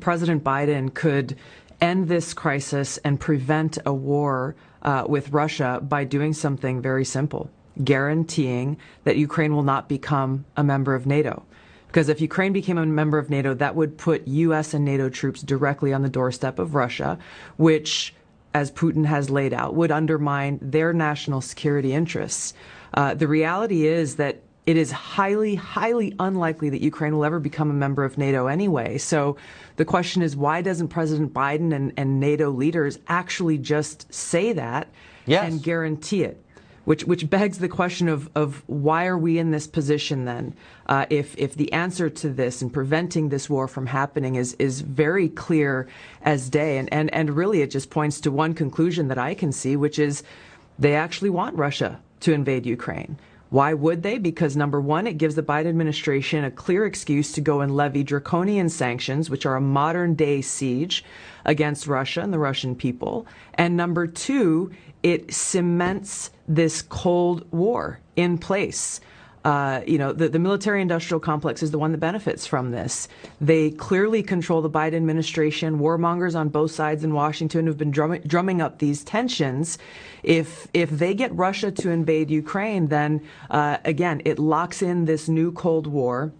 President Biden could end this crisis and prevent a war with Russia by doing something very simple, guaranteeing that Ukraine will not become a member of NATO. Because if Ukraine became a member of NATO, that would put U.S. and NATO troops directly on the doorstep of Russia, which, as Putin has laid out, would undermine their national security interests. The reality is that it is highly, highly unlikely that Ukraine will ever become a member of NATO anyway. So the question is, why doesn't President Biden and NATO leaders actually just say that and guarantee it? Which begs the question of why are we in this position then? If the answer to this and preventing this war from happening is very clear as day, and really it just points to one conclusion that I can see, which is they actually want Russia to invade Ukraine. Why would they? Because number one, it gives the Biden administration a clear excuse to go and levy draconian sanctions, which are a modern day siege against Russia and the Russian people. And number two, it cements this Cold War in place. The military-industrial complex is the one that benefits from this. They clearly control the Biden administration. Warmongers on both sides in Washington have been drumming up these tensions. If they get Russia to invade Ukraine, then again, it locks in this new Cold War.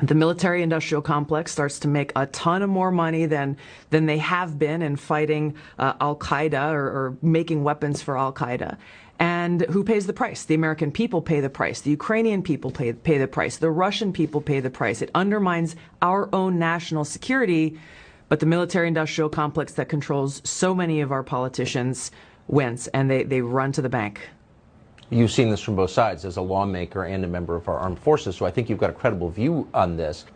The military-industrial complex starts to make a ton of more money than they have been in fighting al-Qaeda or making weapons for al-Qaeda. And who pays the price? The American people pay the price. The Ukrainian people pay the price. The Russian people pay the price. It undermines our own national security, but the military-industrial complex that controls so many of our politicians wins, and they run to the bank. You've seen this from both sides as a lawmaker and a member of our armed forces, so I think you've got a credible view on this.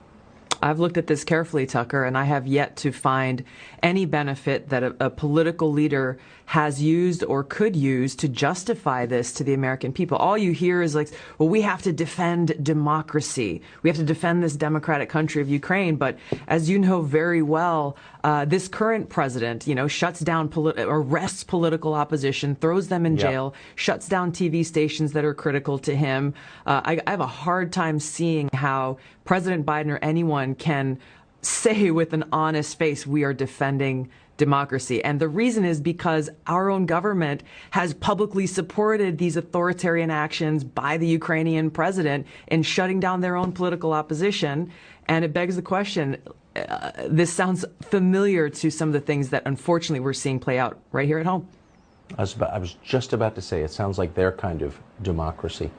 I've looked at this carefully, Tucker, and I have yet to find any benefit that a political leader has used or could use to justify this to the American people. All you hear is like, well, we have to defend democracy. We have to defend this democratic country of Ukraine. But as you know very well, this current president, shuts down, arrests political opposition, throws them in jail, shuts down TV stations that are critical to him. I have a hard time seeing how President Biden or anyone can say with an honest face, we are defending democracy. And the reason is because our own government has publicly supported these authoritarian actions by the Ukrainian president in shutting down their own political opposition. And it begs the question, this sounds familiar to some of the things that unfortunately we're seeing play out right here at home. I was just about to say, it sounds like their kind of democracy.